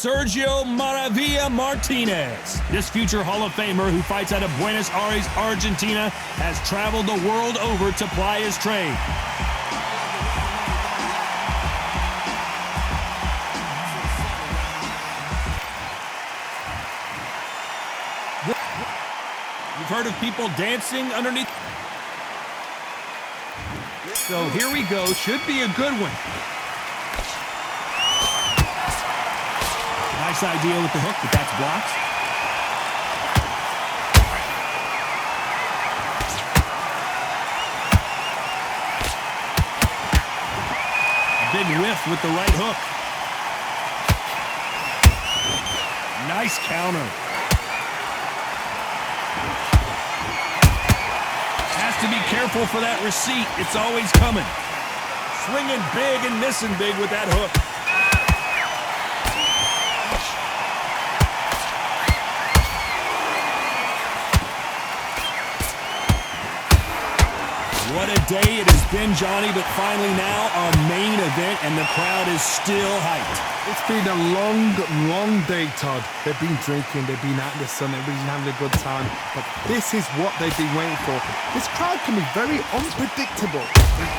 Sergio Maravilla Martinez. This future Hall of Famer who fights out of Buenos Aires, Argentina, has traveled the world over to ply his trade. You've heard of people dancing underneath. So here we go. Should be a good one. Nice idea with the hook, but that's blocked. A big whiff with the right hook. Nice counter. Has to be careful for that receipt. It's always coming. Swinging big and missing big with that hook. What a day it has been, Johnny, but finally now our main event, and the crowd is still hyped. It's been a long, long day, Todd. They've been drinking, they've been out in the sun, they've been having a good time, but this is what they've been waiting for. This crowd can be very unpredictable.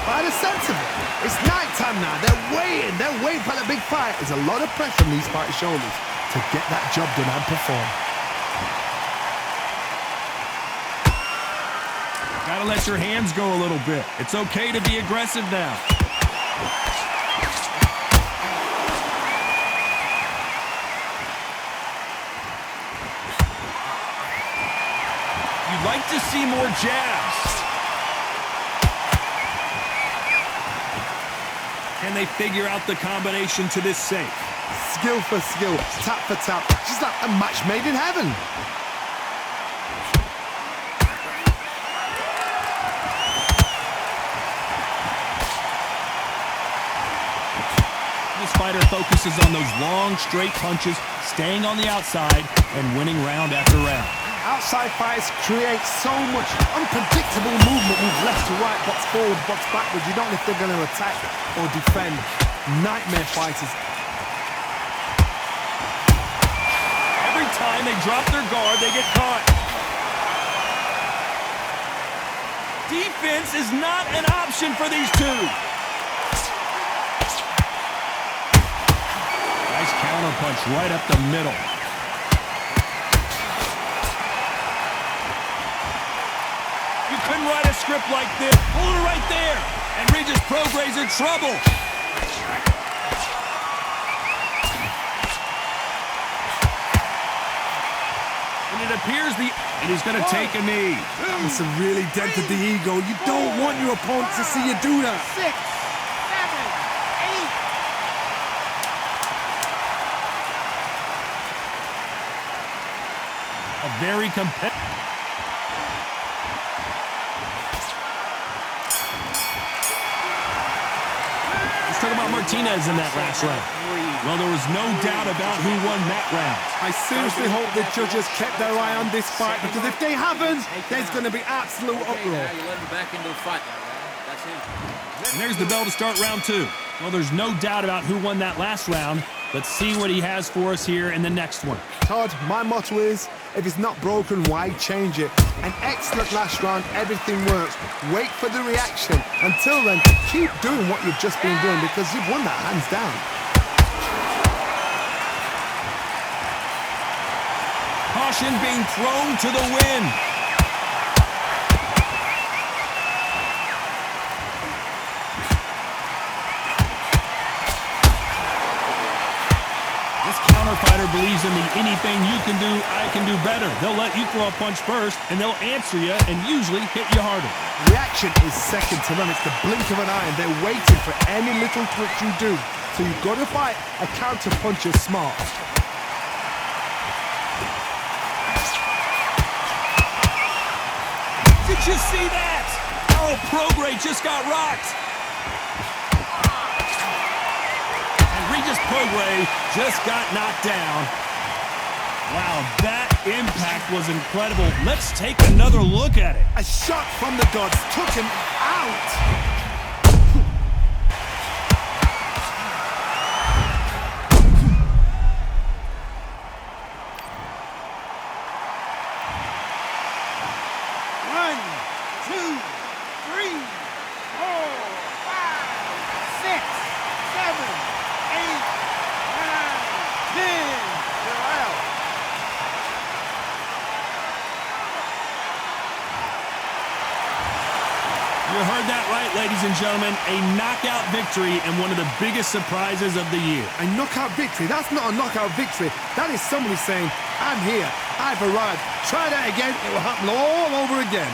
By the sense of it, it's night time now. They're waiting for the big fight. There's a lot of pressure on these fighters' shoulders to get that job done and perform. Gotta let your hands go a little bit. It's okay to be aggressive now. You'd like to see more jabs. Can they figure out the combination to this safe? Skill for skill, tap for tap. Just like a match made in heaven. This fighter focuses on those long, straight punches, staying on the outside, and winning round after round. Outside fights create so much unpredictable movement. Move left to right, box forward, box backwards. You don't know if they're going to attack or defend. Nightmare fighters. Every time they drop their guard, they get caught. Defense is not an option for these two. Nice counter punch right up the middle. You couldn't write a script like this. Pull it right there. And Regis Prograis in trouble. And it appears and he's going to take a knee. It's a really dented the ego. You don't want your opponent to see you do that. 6, 7, 8. A very competitive. Let's talk about Martinez in that last round. Well, there was no doubt about who won that round. I seriously hope the judges kept their eye on this fight, because if they haven't, there's going to be absolute uproar. You let him back into the fight now, man. That's it. And there's the bell to start round two. Well, there's no doubt about who won that last round. Let's see what he has for us here in the next one. Todd, my motto is, if it's not broken, why change it? An excellent last round, everything works. Wait for the reaction. Until then, keep doing what you've just been doing, because you've won that hands down. Caution being thrown to the wind. Fighter believes in the anything you can do, I can do better. They'll let you throw a punch first, and they'll answer you and usually hit you harder. Reaction is second to none. It's the blink of an eye, and they're waiting for any little twitch you do. So you've got to fight a counter puncher smart. Did you see that? Oh, Prograis just got rocked. Regis Prograis just got knocked down. Wow, that impact was incredible. Let's take another look at it. A shot from the gods took him out. that right, ladies and gentlemen. A knockout victory and one of the biggest surprises of the year. A knockout victory? That's not a knockout victory. That is somebody saying, I'm here, I've arrived. Try that again, it will happen all over again.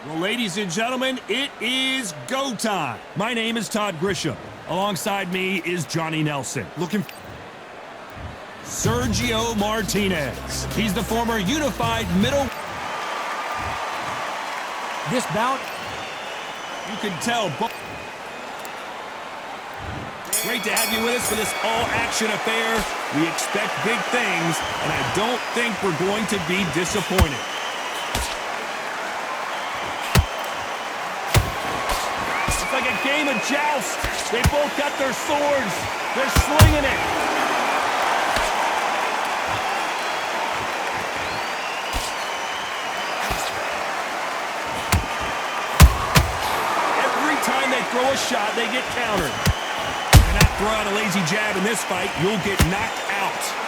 Well, ladies and gentlemen, it is go time. My name is Todd Grisham. Alongside me is Johnny Nelson. Sergio Martinez. He's the former unified middle. This bout, you can tell. Great to have you with us for this all-action affair. We expect big things, and I don't think we're going to be disappointed. Like a game of joust. They both got their swords. They're slinging it. Every time they throw a shot, they get countered. Do not throw out a lazy jab in this fight. You'll get knocked out.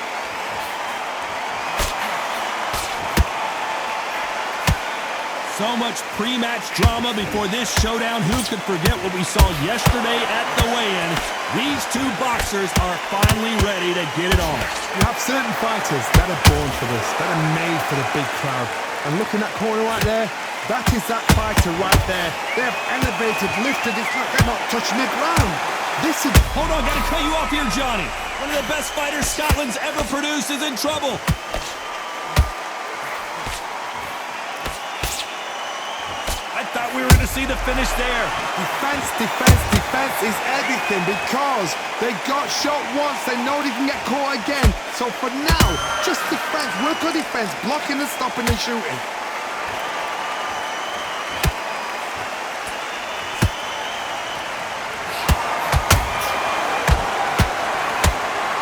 So much pre-match drama before this showdown. Who could forget what we saw yesterday at the weigh-in? These two boxers are finally ready to get it on. You have certain fighters that are born for this, that are made for the big crowd. And looking at that corner right there, that is that fighter right there. They have elevated, lifted, it's like they're not touching the ground. This is... Hold on, gotta cut you off here, Johnny. One of the best fighters Scotland's ever produced is in trouble. I thought we were going to see the finish there. Defense, defense, defense is everything because they got shot once, they know they can get caught again. So for now, just defense, work on defense, blocking and stopping and shooting.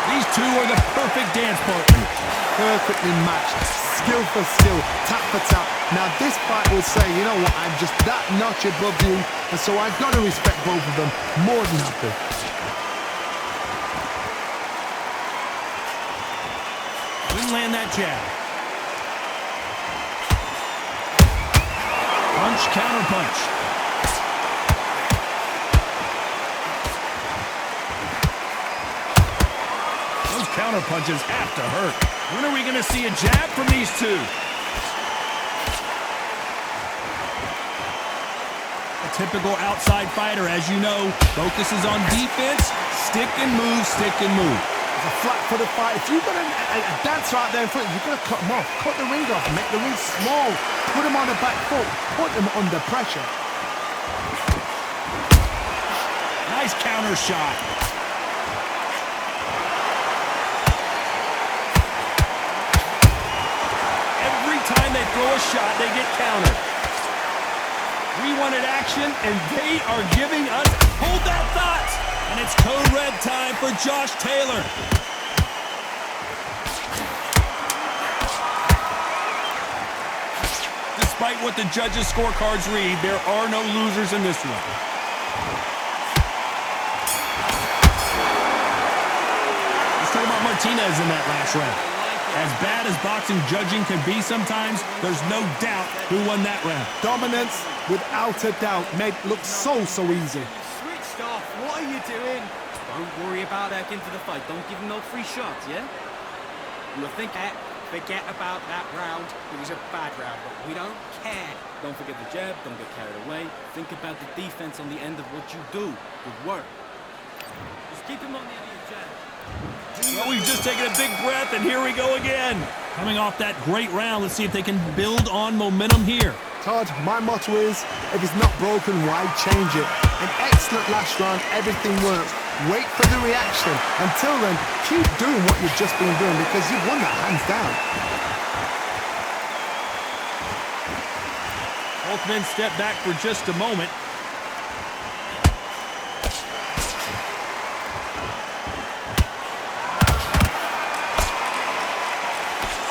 These two are the perfect dance partners. Perfectly matched, skill for skill, tap for tap. Now this fight will say, you know what, I'm just that notch above you, and so I've got to respect both of them more than happy. Didn't land that jab. Punch, counter punch. Those counter punches have to hurt. When are we going to see a jab from these two? A typical outside fighter, as you know, focuses on defense, stick and move, stick and move. It's a flat-footed fight. If you've got a dancer out there in front, you've got to cut them off. Cut the ring off, make the ring small. Put them on the back foot, put them under pressure. Nice counter shot. Time they throw a shot, they get countered. We wanted action, and they are giving us... Hold that thought! And it's code red time for Josh Taylor. Despite what the judges' scorecards read, there are no losers in this one. Let's talk about Martinez in that last round. As bad as boxing judging can be sometimes, there's no doubt who won that round. Dominance, without a doubt, made it look so easy. Switched off. What are you doing? Don't worry about that into the fight. Don't give him no free shots, yeah? You think Forget about that round. It was a bad round, but we don't care. Don't forget the jab, don't get carried away. Think about the defense on the end of what you do. Good work. Just keep him on the end of your jab. Well, we've just taken a big breath, and here we go again. Coming off that great round, let's see if they can build on momentum here. Todd, my motto is, if it's not broken, why change it? An excellent last round, everything works. Wait for the reaction. Until then, keep doing what you've just been doing because you've won that hands down. Both men step back for just a moment.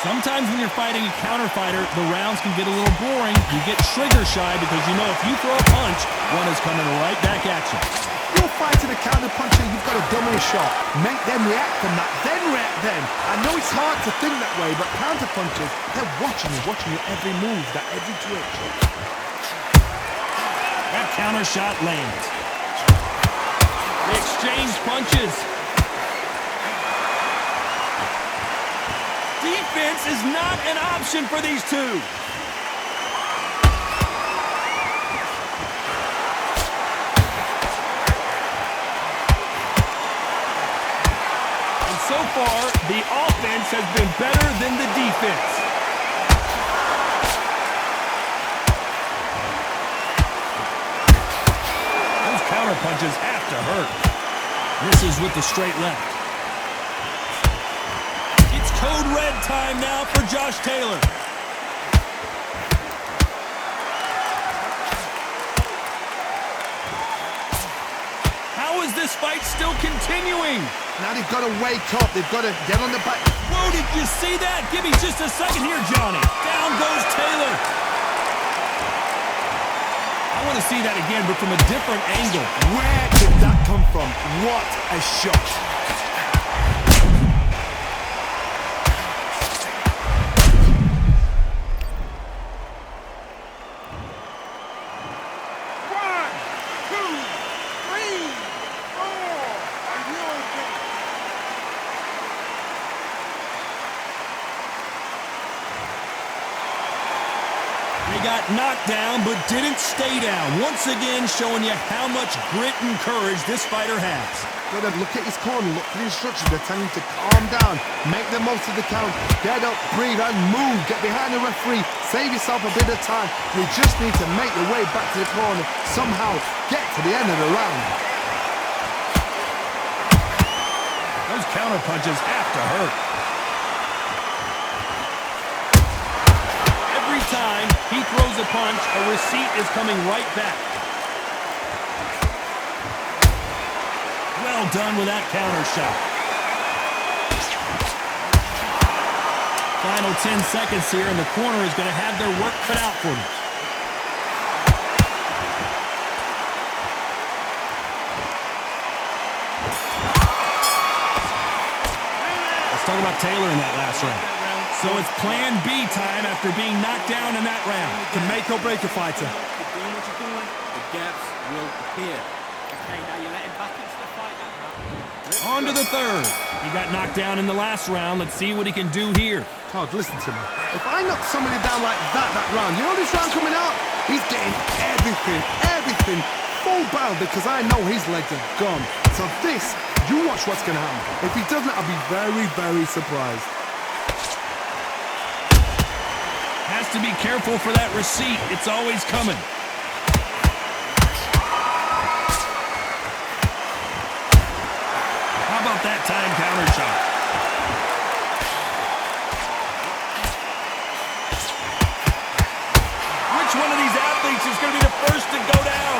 Sometimes when you're fighting a counter fighter, the rounds can get a little boring. You get trigger shy because you know if you throw a punch, one is coming right back at you. You're fighting a counter puncher, you've got to dummy a shot. Make them react from that, then react then. I know it's hard to think that way, but counter punchers, they're watching your every move, that every twitch. That counter shot lands. They exchange punches. Defense is not an option for these two. And so far, the offense has been better than the defense. Those counter punches have to hurt. Misses with the straight left. Code red time now for Josh Taylor. How is this fight still continuing? Now they've got to wake up. They've got to get on the back. Whoa, did you see that? Give me just a second here, Johnny. Down goes Taylor. I want to see that again, but from a different angle. Where did that come from? What a shot. They got knocked down, but didn't stay down. Once again, showing you how much grit and courage this fighter has. Gotta look at his corner, look for the instructions. They're telling him to calm down, make the most of the count, get up, breathe, and move. Get behind the referee, save yourself a bit of time. You just need to make your way back to the corner, somehow get to the end of the round. Those counter punches have to hurt. Every time he throws a punch, a receipt is coming right back. Well done with that counter shot. Final 10 seconds here, and the corner is going to have their work cut out for them. Let's talk about Taylor in that last round. So it's plan B time after being knocked down in that round. To make or break a fighter. Keep doing what you're doing, the gaps will appear. Okay, now you let him back into the fight now. On to the third. He got knocked down in the last round. Let's see what he can do here. Todd, listen to me. If I knock somebody down like that round, you know this round coming out? He's getting everything full bound because I know his legs are gone. So this, you watch what's going to happen. If he doesn't, I'll be very surprised. Has to be careful for that receipt. It's always coming. How about that time counter shot? Which one of these athletes is going to be the first to go down?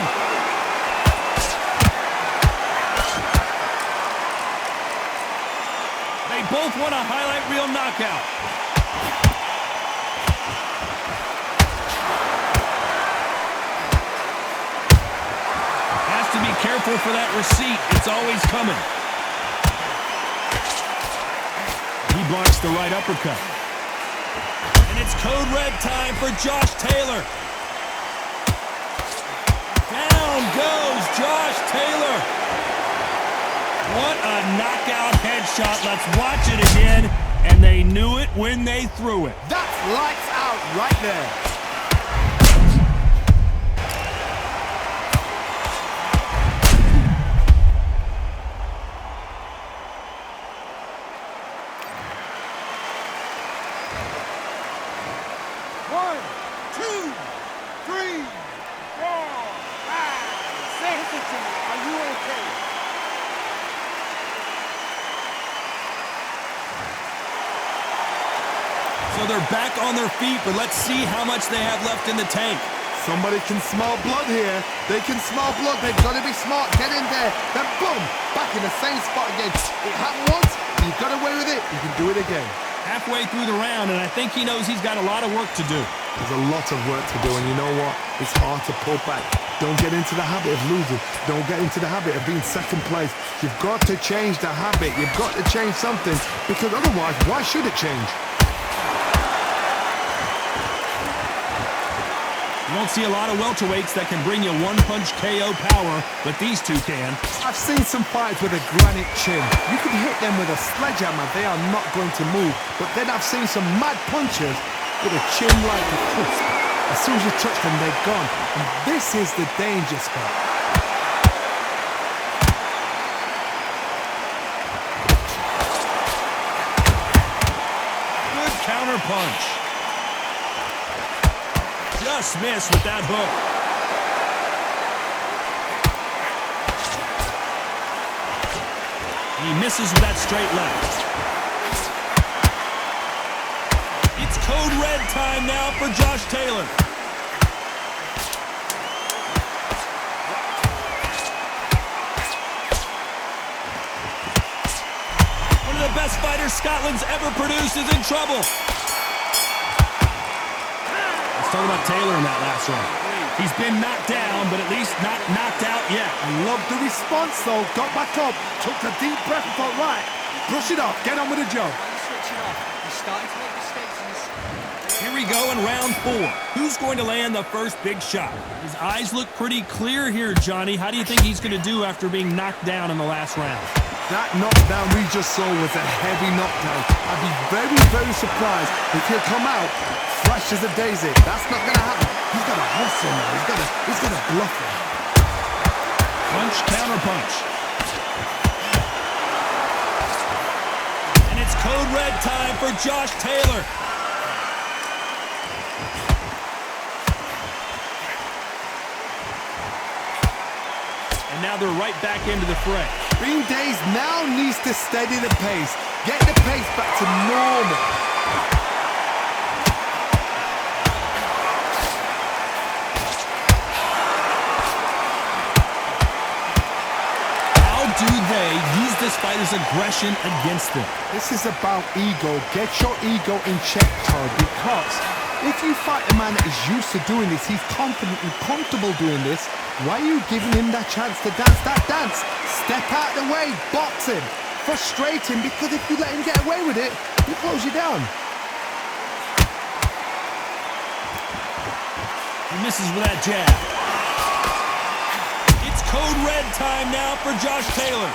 They both want a highlight reel knockout. To be careful for that receipt. It's always coming. He blocks the right uppercut. And it's code red time for Josh Taylor. Down goes Josh Taylor. What a knockout headshot. Let's watch it again. And they knew it when they threw it. That's lights out right there. One, two, three, four, five. Say it to me. Are you okay? So they're back on their feet, but let's see how much they have left in the tank. Somebody can smell blood here. They can smell blood. They've got to be smart. Get in there. Then boom, back in the same spot again. It happened once. You got away with it. You can do it again. Halfway through the round, and I think he knows he's got a lot of work to do. There's a lot of work to do, and you know what? It's hard to pull back. Don't get into the habit of losing. Don't get into the habit of being second place. You've got to change the habit. You've got to change something, because otherwise, why should it change? You don't see a lot of welterweights that can bring you one-punch KO power, but these two can. I've seen some fights with a granite chin. You can hit them with a sledgehammer, they are not going to move. But then I've seen some mad punchers with a chin like a crisp. As soon as you touch them, they're gone. And this is the danger spot. Good counter punch. Just missed with that hook. He misses with that straight left. It's code red time now for Josh Taylor. One of the best fighters Scotland's ever produced is in trouble. Let's talk about Taylor in that last round. He's been knocked down, but at least not knocked out yet. I love the response, though. Got back up, took a deep breath and thought, right, brush it off, get on with the job. Switching off. He's starting to make mistakes in this. Here we go in round 4. Who's going to land the first big shot? His eyes look pretty clear here, Johnny. How do you think he's going to do after being knocked down in the last round? That knockdown we just saw was a heavy knockdown. I'd be very, very surprised if he'll come out fresh as a daisy. That's not going to happen. He's got to hustle now. He's got to bluff him. Punch, counter punch. And it's code red time for Josh Taylor. And now they're right back into the fray. Bean Days now needs to steady the pace. Get the pace back to normal. How do they use this fighter's aggression against them? This is about ego. Get your ego in check, Todd, because if you fight a man that is used to doing this, he's confident and comfortable doing this, why are you giving him that chance to dance that dance? Step out the way, box him, frustrate him, because if you let him get away with it, he close you down. He misses with that jab. It's code red time now for Josh Taylor.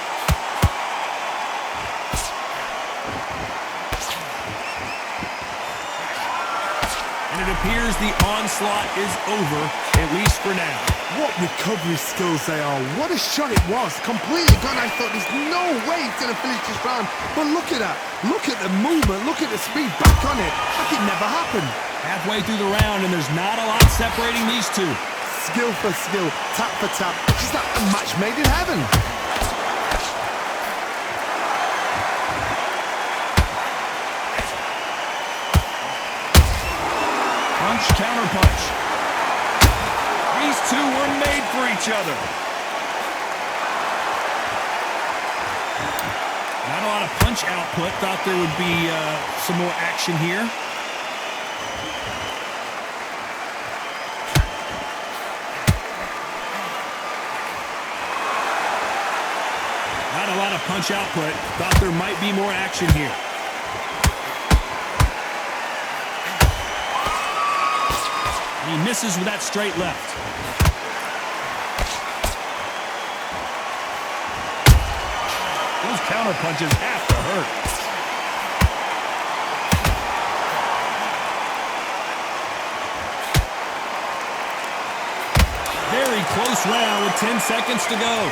And it appears the onslaught is over, at least for now. What recovery skills they are. What a shot it was. Completely gone. I thought there's no way he's going to finish this round. But look at that. Look at the movement. Look at the speed. Back on it. Like it never happened. Halfway through the round, and there's not a lot separating these two. Skill for skill. Tap for tap. It's like a match made in heaven. Punch, counter punch. These two were made for each other. Not a lot of punch output. Thought there would be some more action here. Not a lot of punch output. Thought there might be more action here. He misses with that straight left. Those counter punches have to hurt. very close round with 10 seconds to go.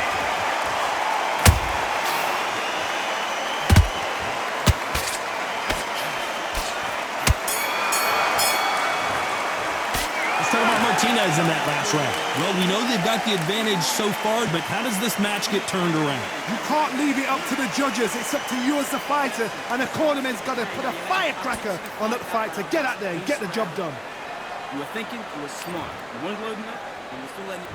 Martinez in that last round. Well, we know they've got the advantage so far, but how does this match get turned around? You can't leave it up to the judges. It's up to you as the fighter, and the cornerman's got to put a firecracker on that fight to get out there and get the job done. You were thinking, you were smart. You weren't loading up, you were still letting you...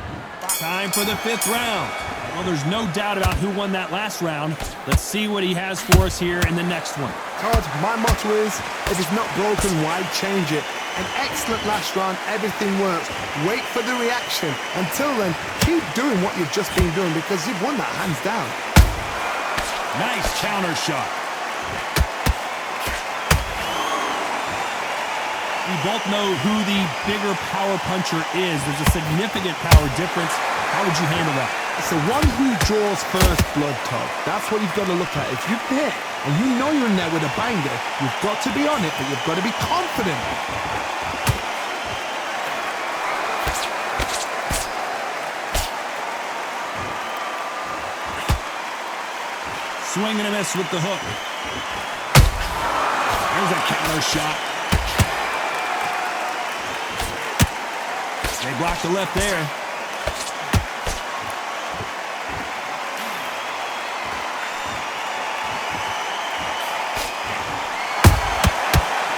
Time for the 5th round. Well, there's no doubt about who won that last round. Let's see what he has for us here in the next one. Todd, my motto is, if it's not broken, why change it? An excellent last round, everything works. Wait for the reaction. Until then, keep doing what you've just been doing because you've won that hands down. Nice counter shot. We both know who the bigger power puncher is. There's a significant power difference. How would you handle that? It's the one who draws first blood, Todd. That's what you've got to look at. If you're there and you know you're in there with a banger, you've got to be on it, but you've got to be confident. Swing and a miss with the hook. There's a counter shot. They blocked the left there.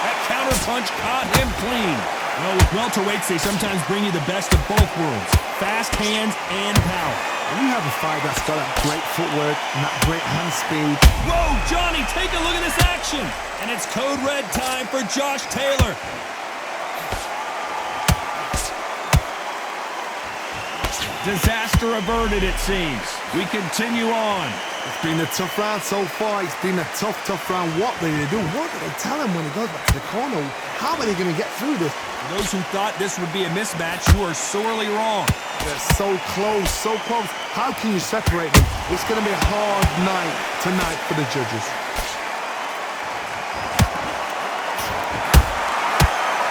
That counter punch caught him clean. Well, with welterweights, they sometimes bring you the best of both worlds. Fast hands and power. When you have a fight that's got that great footwork and that great hand speed. Whoa, Johnny, take a look at this action. And it's code red time for Josh Taylor. Disaster averted, it seems. We continue on. It's been a tough round so far. It's been a tough round. What are they going to do? What do they tell him when he goes back to the corner? How are they going to get through this? For those who thought this would be a mismatch, you are sorely wrong. They're so close, so close. How can you separate them? It's going to be a hard night tonight for the judges.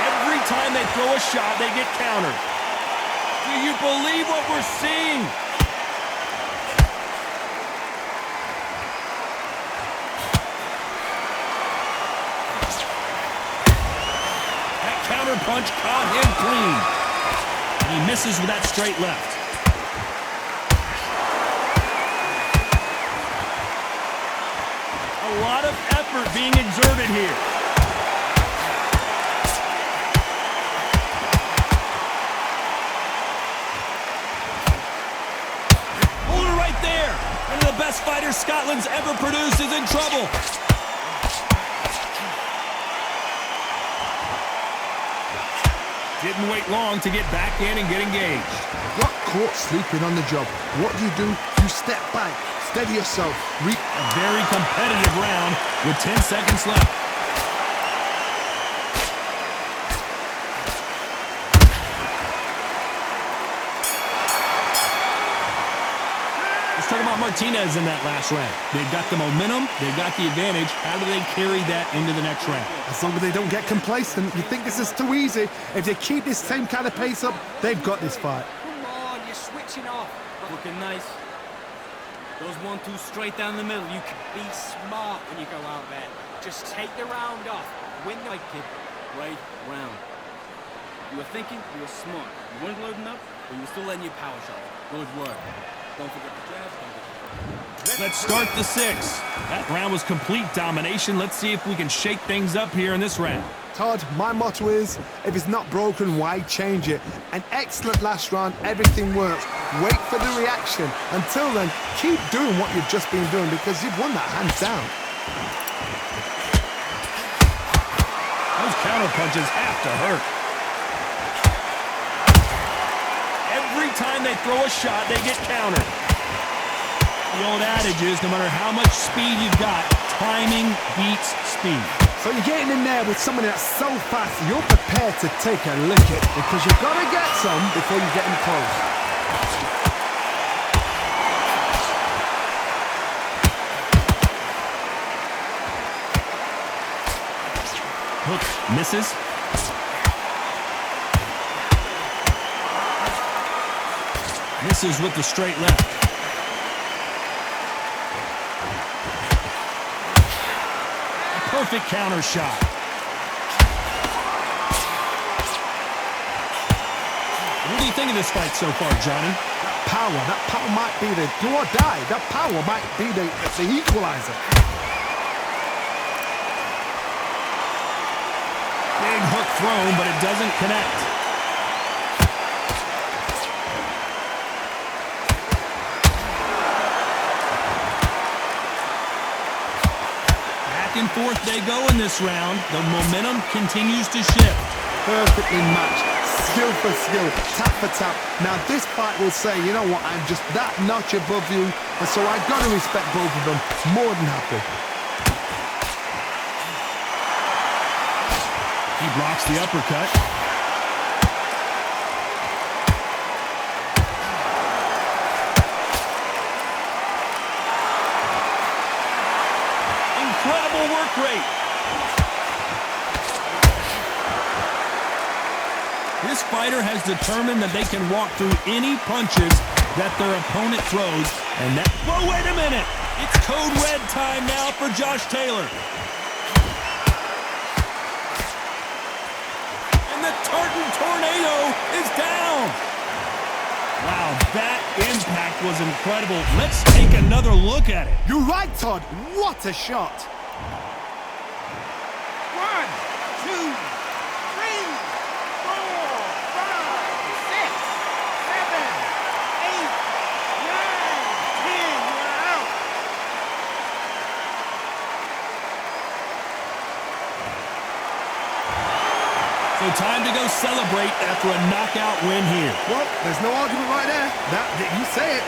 Every time they throw a shot, they get countered. Do you believe what we're seeing? That counter punch caught him clean. And he misses with that straight left. A lot of effort being exerted here. One of the best fighters Scotland's ever produced is in trouble. Didn't wait long to get back in and get engaged. Got caught sleeping on the job. What do? You step back, steady yourself. A very competitive round with 10 seconds left. Talk about Martinez in that last round. They've got the momentum, they've got the advantage. How do they carry that into the next round? As long as they don't get complacent, you think this is too easy. If they keep this same kind of pace up, they've got this fight. Come on, you're switching off. Looking nice. Those 1-2 straight down the middle. You can be smart when you go out there. Just take the round off. Win the fight, kid. Great round. You were thinking, you were smart. You weren't loading up, but you were still letting your power shot. Good work. Don't forget the jabs. Let's start the 6th. That round was complete domination. Let's see if we can shake things up here in this round. Todd, my motto is, if it's not broken, why change it? An excellent last round, everything works. Wait for the reaction. Until then, keep doing what you've just been doing because you've won that hands down. Those counter punches have to hurt. Every time they throw a shot, they get countered. The old adage is, no matter how much speed you've got, timing beats speed. So you're getting in there with somebody that's so fast, you're prepared to take a lick because you've got to get some before you get in close. Hook misses. Misses with the straight left. A perfect counter shot. What do you think of this fight so far, Johnny? That power might be the do or die. That power might be the equalizer. Big hook thrown, but it doesn't connect. Back and forth they go in this round. The momentum continues to shift. Perfectly matched. Skill for skill, tap for tap. Now this fight will say, you know what, I'm just that notch above you, and so I've got to respect both of them. More than happy. He blocks the uppercut. Incredible work rate. This fighter has determined that they can walk through any punches that their opponent throws, and that... Whoa, wait a minute! It's code red time now for Josh Taylor. And the Tartan Tornado is down! Wow, that impact was incredible. Let's take another look at it. You're right, Todd. What a shot. 1, 2, 3, 4, 5, 6, 7, 8, 9, 10. You're out. So time to go celebrate after a knockout win here. Well, there's no argument right there. You say it.